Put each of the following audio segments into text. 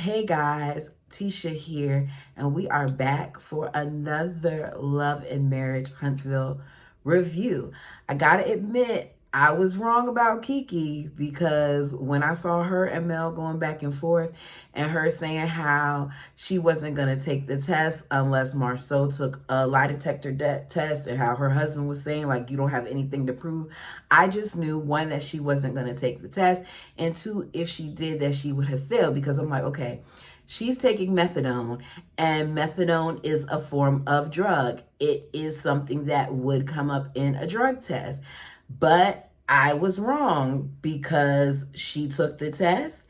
Hey guys, Tisha here, and we are back for another Love and Marriage Huntsville review. I gotta admit, I was wrong about Kiki because when I saw her and Mel going back and forth and her saying how she wasn't gonna take the test unless Marceau took a lie detector test and how her husband was saying like you don't have anything to prove, I just knew one that she wasn't gonna take the test, and two, if she did that she would have failed because I'm like, okay, she's taking methadone, and methadone is a form of drug. It is something that would come up in a drug test. But I was wrong because she took the test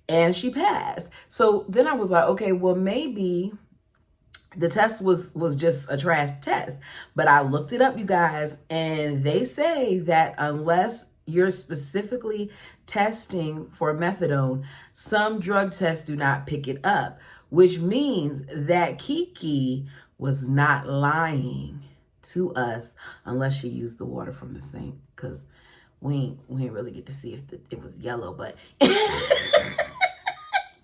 and she passed. So then I was like, okay, well, maybe the test was just a trash test. But I looked it up, you guys, and they say that unless you're specifically testing for methadone, some drug tests do not pick it up, which means that Kiki was not lying to us unless she used the water from the sink, because we ain't really get to see if it was yellow, but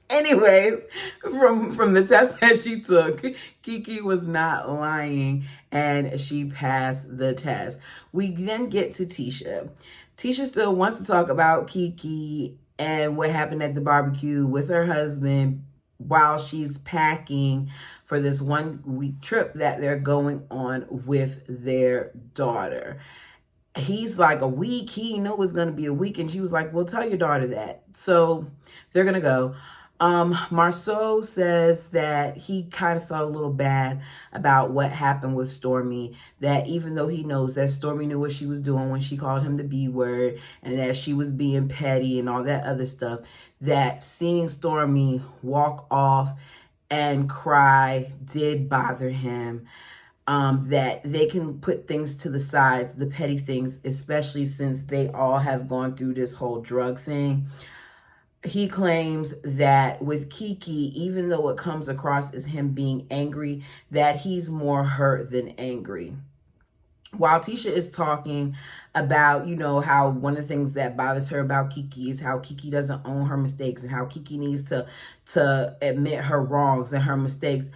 anyways, from the test that she took, Kiki was not lying and she passed the test. We then get to Tisha. Tisha still wants to talk about Kiki and what happened at the barbecue with her husband while she's packing for this 1 week trip that they're going on with their daughter. He's like, a week? He didn't know it was going to be a week. And she was like, well, tell your daughter that. So they're going to go. Marceau says that he kind of felt a little bad about what happened with Stormy, that even though he knows that Stormy knew what she was doing when she called him the B word and that she was being petty and all that other stuff, that seeing Stormy walk off and cry did bother him. That they can put things to the side, the petty things, especially since they all have gone through this whole drug thing. He claims that with Kiki, even though it comes across as him being angry, that he's more hurt than angry. While Tisha is talking about, how one of the things that bothers her about Kiki is how Kiki doesn't own her mistakes and how Kiki needs to admit her wrongs and her mistakes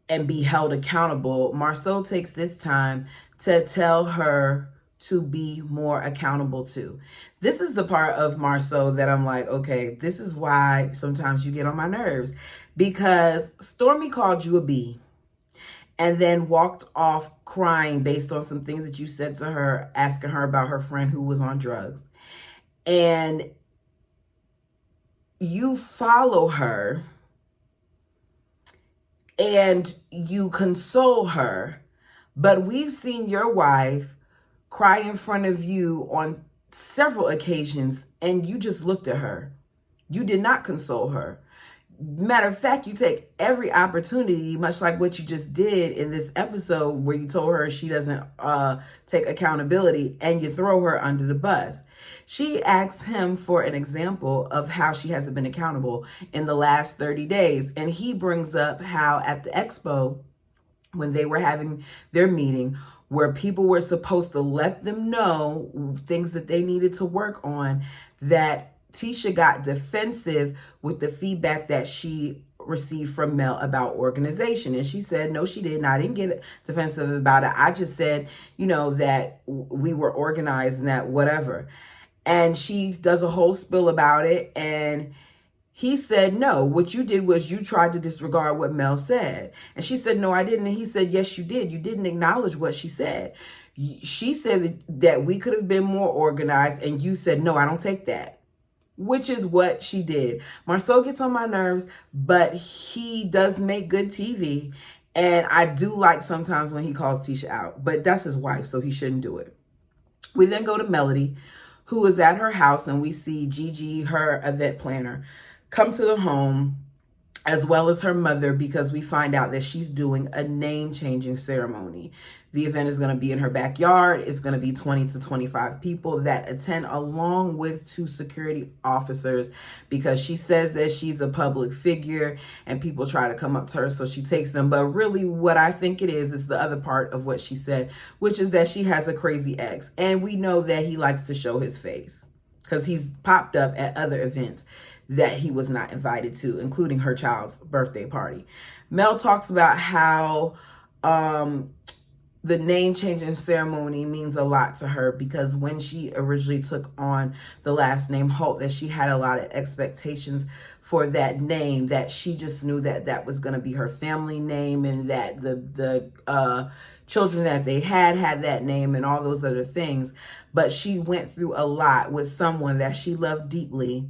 and be held accountable, Marceau takes this time to tell her to be more accountable to. This is the part of Marceau that I'm like, okay, this is why sometimes you get on my nerves, because Stormy called you a B and then walked off crying based on some things that you said to her, asking her about her friend who was on drugs. And you follow her and you console her, but we've seen your wife cry in front of you on several occasions and you just looked at her. You did not console her. Matter of fact, you take every opportunity, much like what you just did in this episode where you told her she doesn't take accountability, and you throw her under the bus. She asked him for an example of how she hasn't been accountable in the last 30 days. And he brings up how at the expo, when they were having their meeting, where people were supposed to let them know things that they needed to work on, that Tisha got defensive with the feedback that she received from Mel about organization. And she said, no, she didn't. I didn't get defensive about it. I just said, that we were organized and that whatever. And she does a whole spill about it. And he said, no, what you did was you tried to disregard what Mel said. And she said, no, I didn't. And he said, yes, you did. You didn't acknowledge what she said. She said that we could have been more organized. And you said, no, I don't take that. Which is what she did. Marceau gets on my nerves, but he does make good TV. And I do like sometimes when he calls Tisha out, but that's his wife, so he shouldn't do it. We then go to Melody, who is at her house, and we see Gigi, her event planner, come to the home, as well as her mother, because we find out that she's doing a name-changing ceremony. The event is going to be in her backyard. It's going to be 20 to 25 people that attend, along with 2 security officers, because she says that she's a public figure and people try to come up to her, so she takes them. But really what I think it is the other part of what she said, which is that she has a crazy ex. And we know that he likes to show his face because he's popped up at other events. that he was not invited to, including her child's birthday party. Mel talks about how the name changing ceremony means a lot to her, because when she originally took on the last name Holt, that she had a lot of expectations for that name, that she just knew that that was going to be her family name, and that the children that they had that name and all those other things. But she went through a lot with someone that she loved deeply,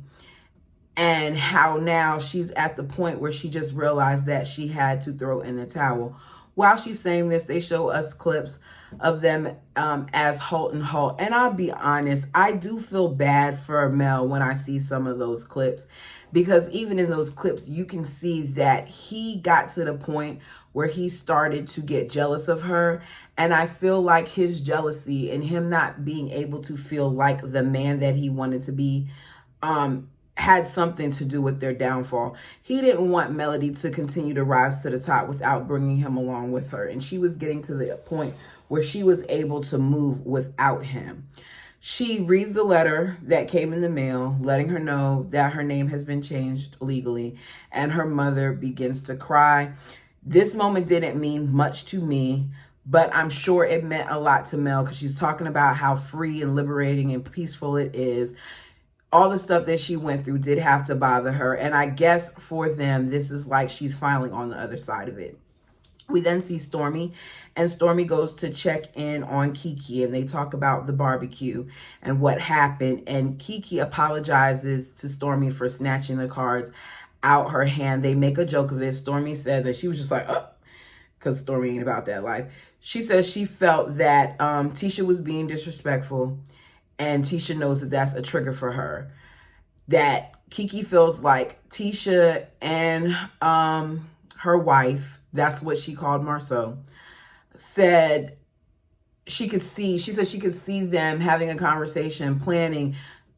and how now she's at the point where she just realized that she had to throw in the towel. While she's saying this, they show us clips of them as Holt and Holt. And I'll be honest, I do feel bad for Mel when I see some of those clips, because even in those clips, you can see that he got to the point where he started to get jealous of her. And I feel like his jealousy and him not being able to feel like the man that he wanted to be had something to do with their downfall. He didn't want Melody to continue to rise to the top without bringing him along with her. And she was getting to the point where she was able to move without him. She reads the letter that came in the mail, letting her know that her name has been changed legally, and her mother begins to cry. This moment didn't mean much to me, but I'm sure it meant a lot to Mel, because she's talking about how free and liberating and peaceful it is. All the stuff that she went through did have to bother her. And I guess for them, this is like she's finally on the other side of it. We then see Stormy, and Stormy goes to check in on Kiki, and they talk about the barbecue and what happened. And Kiki apologizes to Stormy for snatching the cards out her hand. They make a joke of it. Stormy said that she was just like, oh, because Stormy ain't about that life. She says she felt that Tisha was being disrespectful, and Tisha knows that that's a trigger for her. That Kiki feels like Tisha and her wife, that's what she called Marceau, said she said she could see them having a conversation, planning,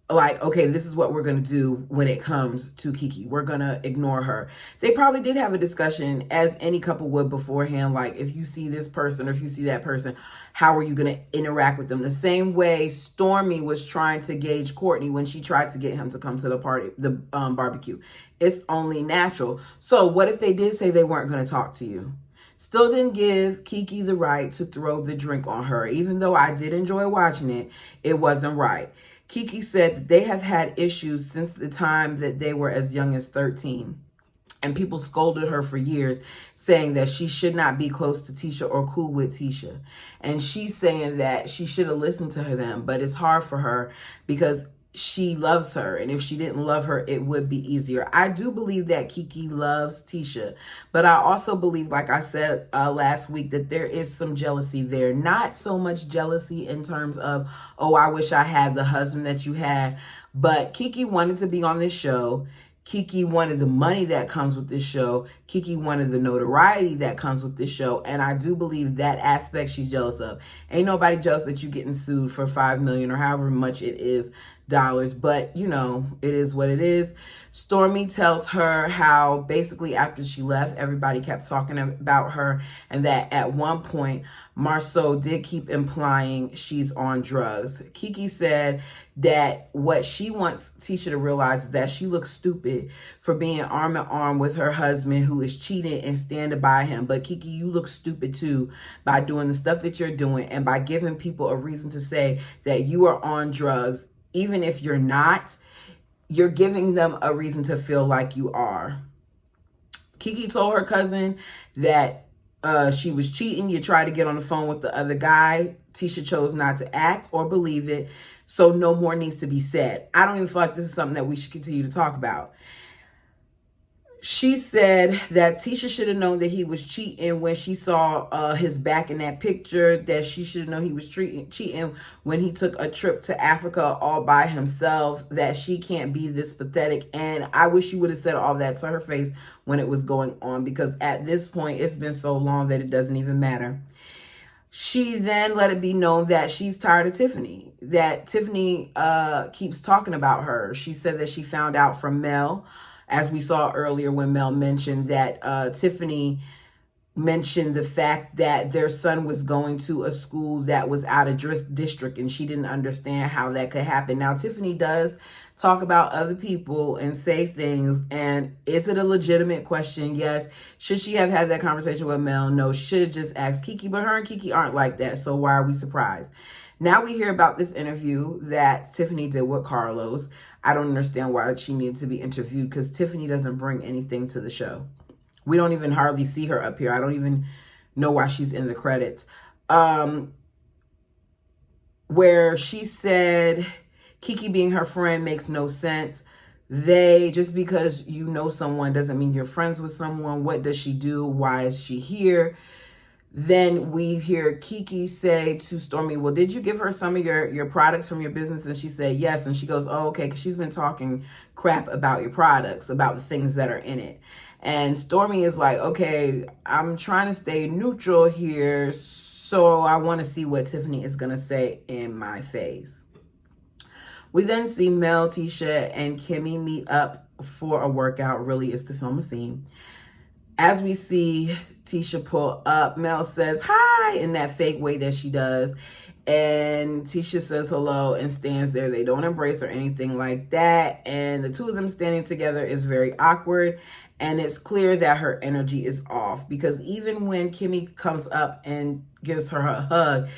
like, okay, this is what we're going to do when it comes to Kiki. We're going to ignore her. They probably did have a discussion, as any couple would beforehand, like, if you see this person or if you see that person, how are you going to interact with them? The same way Stormy was trying to gauge Courtney when she tried to get him to come to the party, the barbecue. It's only natural. So what if they did say they weren't going to talk to you? Still didn't give Kiki the right to throw the drink on her. Even though I did enjoy watching it, it wasn't right. Kiki said that they have had issues since the time that they were as young as 13. And people scolded her for years, saying that she should not be close to Tisha or cool with Tisha. And she's saying that she should have listened to them, but it's hard for her because she loves her. And if she didn't love her, it would be easier. I do believe that Kiki loves Tisha, but I also believe, like I said last week, that there is some jealousy there. Not so much jealousy in terms of, oh, I wish I had the husband that you had, but Kiki wanted to be on this show. Kiki wanted the money that comes with this show. Kiki wanted the notoriety that comes with this show. And I do believe that aspect she's jealous of. Ain't nobody jealous that you getting sued for $5 million or however much it is dollars. But, you know, it is what it is. Stormy tells her how basically after she left, everybody kept talking about her, and that at one point, Marceau did keep implying she's on drugs. Kiki said that what she wants Tisha to realize is that she looks stupid for being arm in arm with her husband who is cheating and standing by him. But Kiki, you look stupid too by doing the stuff that you're doing and by giving people a reason to say that you are on drugs. Even if you're not, you're giving them a reason to feel like you are. Kiki told her cousin that she was cheating. You tried to get on the phone with the other guy. Tisha chose not to act or believe it. So no more needs to be said. I don't even feel like this is something that we should continue to talk about. She said that Tisha should have known that he was cheating when she saw his back in that picture, that she should have known he was cheating when he took a trip to Africa all by himself, that she can't be this pathetic. And I wish you would have said all that to her face when it was going on, because at this point, it's been so long that it doesn't even matter. She then let it be known that she's tired of Tiffany, that Tiffany keeps talking about her. She said that she found out from Mel, as we saw earlier when Mel mentioned that Tiffany mentioned the fact that their son was going to a school that was out of district, and she didn't understand how that could happen. Now, Tiffany does talk about other people and say things. And is it a legitimate question? Yes. Should she have had that conversation with Mel? No, she should have just asked Kiki, but her and Kiki aren't like that. So why are we surprised? Now we hear about this interview that Tiffany did with Carlos. I don't understand why she needed to be interviewed, because Tiffany doesn't bring anything to the show. We don't even hardly see her up here. I don't even know why she's in the credits. Where she said Kiki being her friend makes no sense. Just because you know someone doesn't mean you're friends with someone. What does she do? Why is she here? Then we hear Kiki say to Stormy, well, did you give her some of your products from your business? And she said, yes. And she goes, oh, okay, because she's been talking crap about your products, about the things that are in it. And Stormy is like, okay, I'm trying to stay neutral here, so I want to see what Tiffany is going to say in my face. We then see Mel, Tisha, and Kimmy meet up for a workout. Really is to film a scene. As we see Tisha pull up, Mel says hi in that fake way that she does. And Tisha says hello and stands there. They don't embrace or anything like that. And the two of them standing together is very awkward. And it's clear that her energy is off, because even when Kimmy comes up and gives her a hug,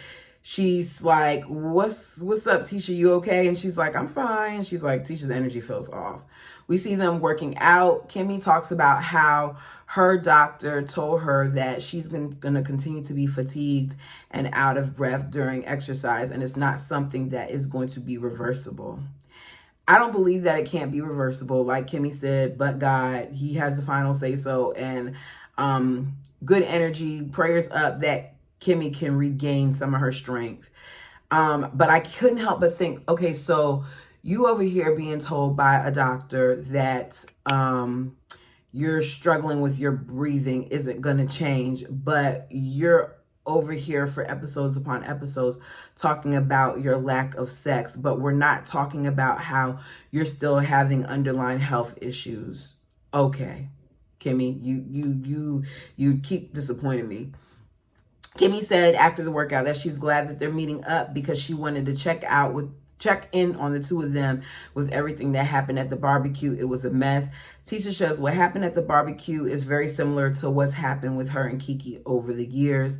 she's like, what's up, Tisha? You okay? And she's like, I'm fine. She's like, Tisha's energy feels off. We see them working out. Kimmy talks about how her doctor told her that she's going to continue to be fatigued and out of breath during exercise, and it's not something that is going to be reversible. I don't believe that it can't be reversible. Like Kimmy said, but God, he has the final say so. And good energy, prayers up that Kimmy can regain some of her strength. But I couldn't help but think, okay, so you over here being told by a doctor that you're struggling with your breathing isn't going to change, but you're over here for episodes upon episodes talking about your lack of sex, but we're not talking about how you're still having underlying health issues. Okay, Kimmy, you keep disappointing me. Kimmy said after the workout that she's glad that they're meeting up, because she wanted to check in on the two of them with everything that happened at the barbecue. It was a mess. Tisha shows what happened at the barbecue is very similar to what's happened with her and Kiki over the years,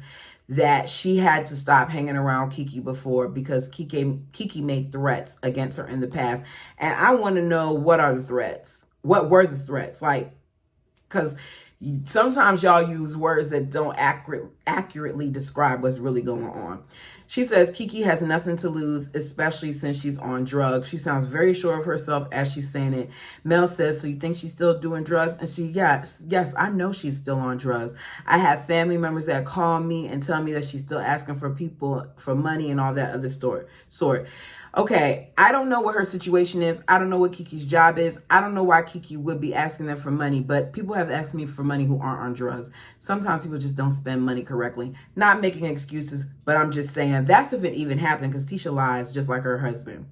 that she had to stop hanging around Kiki before because Kiki made threats against her in the past. And I want to know, what are the threats? What were the threats? Like, because sometimes y'all use words that don't accurately describe what's really going on. She says Kiki has nothing to lose, especially since she's on drugs. She sounds very sure of herself as she's saying it. Mel says, so you think she's still doing drugs? And she, yes, I know she's still on drugs. I have family members that call me and tell me that she's still asking for people for money and all that other sort. Okay, I don't know what her situation is. I don't know what Kiki's job is. I don't know why Kiki would be asking them for money, but people have asked me for money who aren't on drugs. Sometimes people just don't spend money correctly. Not making excuses, but I'm just saying that's if it even happened, because Tisha lies just like her husband.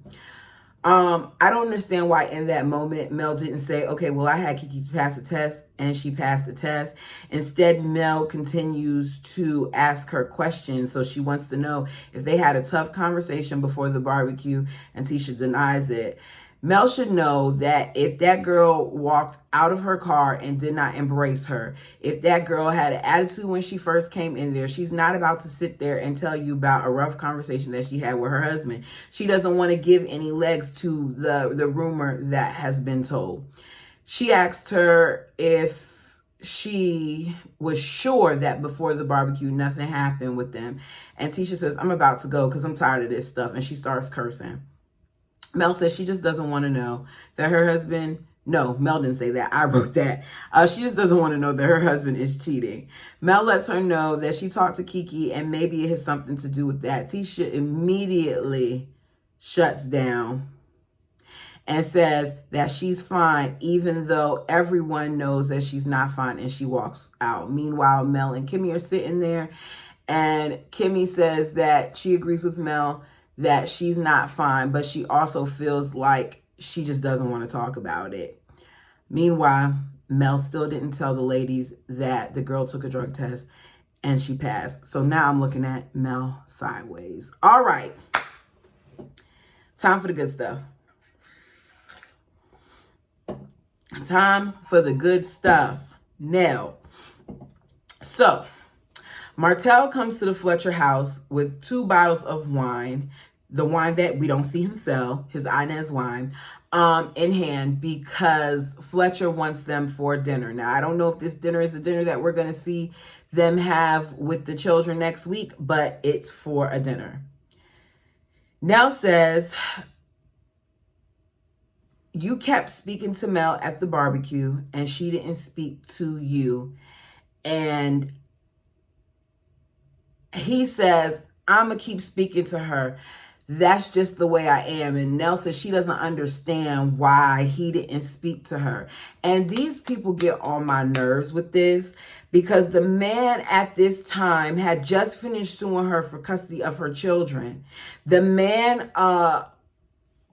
I don't understand why in that moment Mel didn't say, okay, well, I had Kiki pass the test, and she passed the test. Instead, Mel continues to ask her questions. So she wants to know if they had a tough conversation before the barbecue, and Tisha denies it. Mel should know that if that girl walked out of her car and did not embrace her, if that girl had an attitude when she first came in there, she's not about to sit there and tell you about a rough conversation that she had with her husband. She doesn't want to give any legs to the rumor that has been told. She asked her if she was sure that before the barbecue, nothing happened with them. And Tisha says, I'm about to go because I'm tired of this stuff. And she starts cursing. Mel says she just doesn't want to know that her husband, no, Mel didn't say that. I wrote that. She just doesn't want to know that her husband is cheating. Mel lets her know that she talked to Kiki and maybe it has something to do with that. Tisha immediately shuts down and says that she's fine, even though everyone knows that she's not fine, and she walks out. Meanwhile, Mel and Kimmy are sitting there, and Kimmy says that she agrees with Mel that she's not fine, but she also feels like she just doesn't want to talk about it. Meanwhile, Mel still didn't tell the ladies that the girl took a drug test and she passed. So now I'm looking at Mel sideways. All right. Time for the good stuff. Time for the good stuff. Now, so Martell comes to the Fletcher house with 2 bottles of wine, the wine that we don't see him sell, his Inez wine, in hand, because Fletcher wants them for dinner. Now, I don't know if this dinner is the dinner that we're going to see them have with the children next week, but it's for a dinner. Nell says, you kept speaking to Mel at the barbecue and she didn't speak to you. And he says, I'm going to keep speaking to her. That's just the way I am. And Nell says she doesn't understand why he didn't speak to her. And these people get on my nerves with this, because the man at this time had just finished suing her for custody of her children. The man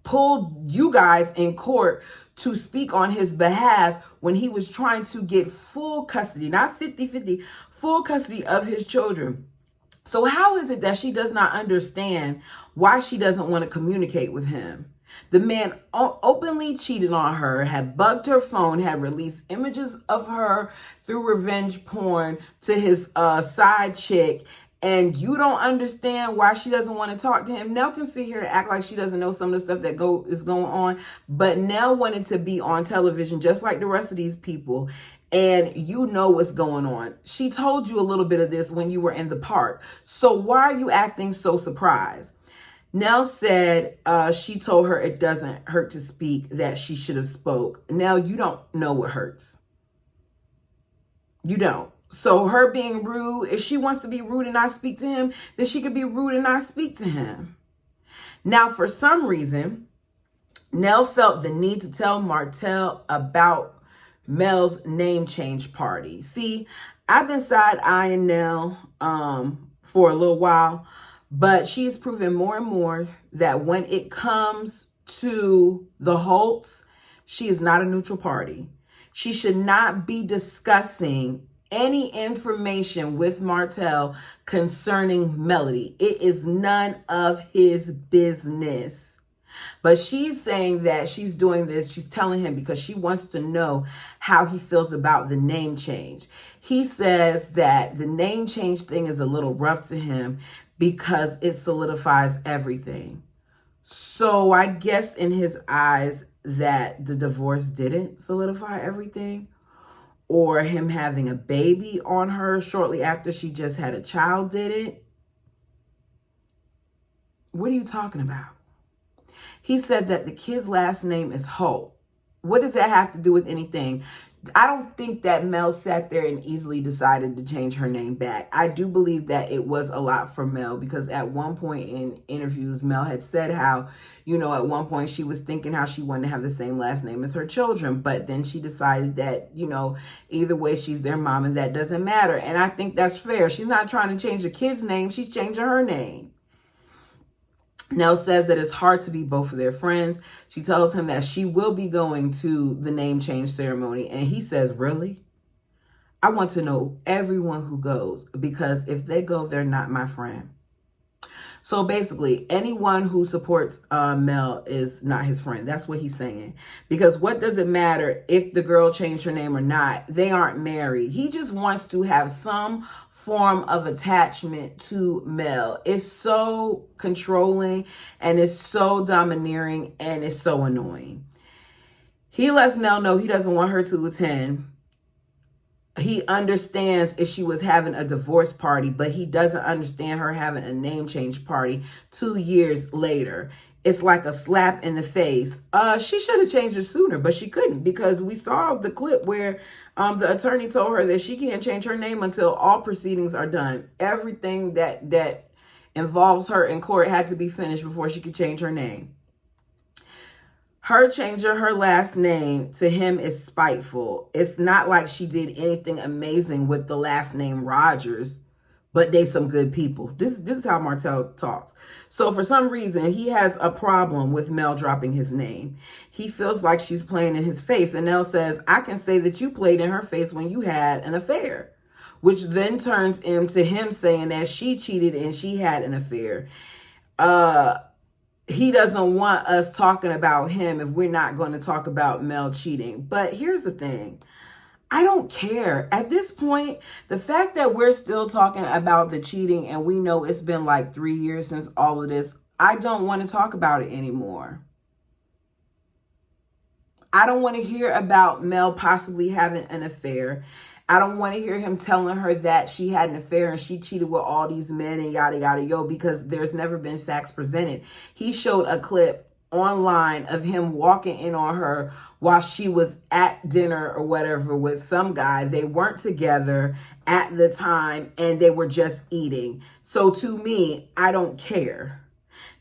pulled you guys in court to speak on his behalf when he was trying to get full custody, not 50-50, full custody of his children. So how is it that she does not understand why she doesn't want to communicate with him? The man openly cheated on her, had bugged her phone, had released images of her through revenge porn to his side chick, and you don't understand why she doesn't want to talk to him. Nell can sit here and act like she doesn't know some of the stuff that is going on, but Nell wanted to be on television just like the rest of these people. And you know what's going on. She told you a little bit of this when you were in the park. So why are you acting so surprised? Nell said she told her it doesn't hurt to speak, that she should have spoke. Nell, you don't know what hurts. You don't. So her being rude, if she wants to be rude and not speak to him, then she could be rude and not speak to him. Now, for some reason, Nell felt the need to tell Martell about Mel's name change party. See, I've been side-eyeing Nell for a little while, but she's proven more and more that when it comes to the Holts, she is not a neutral party. She should not be discussing any information with Martell concerning Melody. It is none of his business. But she's saying that she's doing this, she's telling him because she wants to know how he feels about the name change. He says that the name change thing is a little rough to him because it solidifies everything. So I guess in his eyes that the divorce didn't solidify everything, or him having a baby on her shortly after she just had a child didn't. What are you talking about? He said that the kid's last name is Holt. What does that have to do with anything? I don't think that Mel sat there and easily decided to change her name back. I do believe that it was a lot for Mel, because at one point in interviews, Mel had said how, you know, at one point she was thinking how she wanted to have the same last name as her children. But then she decided that, you know, either way, she's their mom and that doesn't matter. And I think that's fair. She's not trying to change the kid's name. She's changing her name. Nell says that it's hard to be both of their friends. She tells him that she will be going to the name change ceremony. And he says, really? I want to know everyone who goes, because if they go, they're not my friend. So basically, anyone who supports Mel is not his friend. That's what he's saying. Because what does it matter if the girl changed her name or not? They aren't married. He just wants to have some form of attachment to Mel. It's so controlling and it's so domineering and it's so annoying. He lets Nell know he doesn't want her to attend. He understands if she was having a divorce party, but he doesn't understand her having a name change party 2 years later. It's like a slap in the face. She should have changed it sooner, but she couldn't, because we saw the clip where the attorney told her that she can't change her name until all proceedings are done. Everything that involves her in court had to be finished before she could change her name. Her changing her last name to him is spiteful. It's not like she did anything amazing with the last name Rogers, but they some good people. This is how Martell talks. So for some reason, he has a problem with Mel dropping his name. He feels like she's playing in his face. And Nell says, I can say that you played in her face when you had an affair, which then turns into him saying that she cheated and she had an affair. he doesn't want us talking about him if we're not going to talk about Mel cheating. But here's the thing. I don't care. At this point, the fact that we're still talking about the cheating and we know it's been like 3 years since all of this, I don't want to talk about it anymore. I don't want to hear about Mel possibly having an affair. I don't want to hear him telling her that she had an affair and she cheated with all these men and yada, yada, yo, because there's never been facts presented. He showed a clip online of him walking in on her while she was at dinner or whatever with some guy. They weren't together at the time and they were just eating. So to me, I don't care.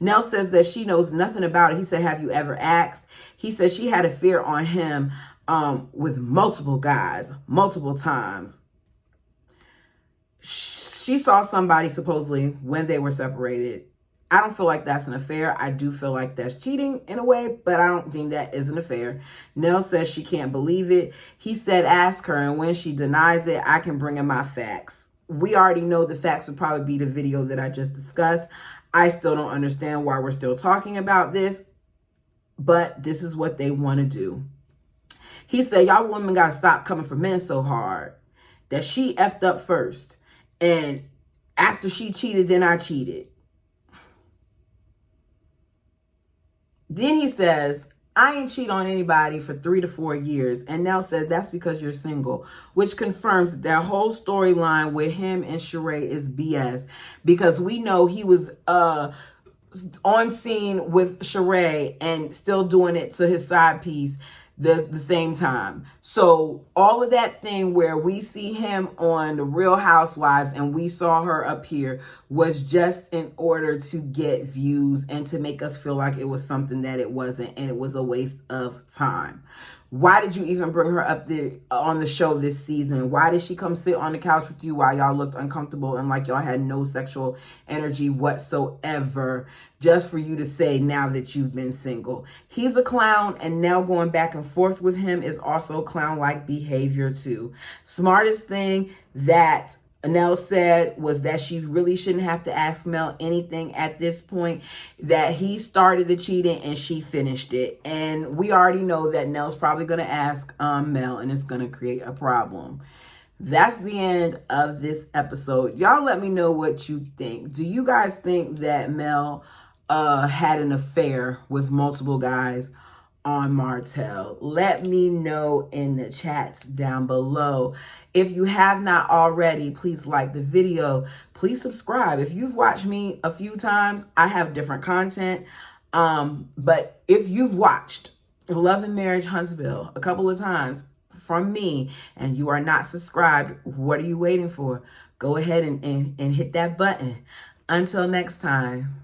Nell says that she knows nothing about it. He said, have you ever asked? He said she had a fear on him with multiple guys, multiple times. She saw somebody supposedly when they were separated. I don't feel like that's an affair. I do feel like that's cheating in a way, but I don't think that is an affair. Nell says she can't believe it. He said, ask her, and when she denies it, I can bring in my facts. We already know the facts would probably be the video that I just discussed. I still don't understand why we're still talking about this, but this is what they want to do. He said, y'all women got to stop coming for men so hard. That she effed up first. And after she cheated, then I cheated. Then he says, I ain't cheat on anybody for 3 to 4 years. And Nell said, that's because you're single. Which confirms that whole storyline with him and Sheree is BS. Because we know he was on scene with Sheree and still doing it to his side piece the same time. So all of that thing where we see him on the Real Housewives and we saw her up here was just in order to get views and to make us feel like it was something that it wasn't, and it was a waste of time. Why did you even bring her up there on the show this season? Why did she come sit on the couch with you while y'all looked uncomfortable and like y'all had no sexual energy whatsoever, just for you to say now that you've been single? He's a clown, and now going back and forth with him is also clown-like behavior too. Smartest thing that Nell said was that she really shouldn't have to ask Mel anything at this point, that he started the cheating and she finished it. And we already know that Nell's probably going to ask Mel, and it's going to create a problem. That's the end of this episode. Y'all let me know what you think. Do you guys think that Mel had an affair with multiple guys on Martell? Let me know in the chats down below. If you have not already, please like the video. Please subscribe. If you've watched me a few times, I have different content. But if you've watched Love and Marriage Huntsville a couple of times from me and you are not subscribed, what are you waiting for? Go ahead and hit that button. Until next time.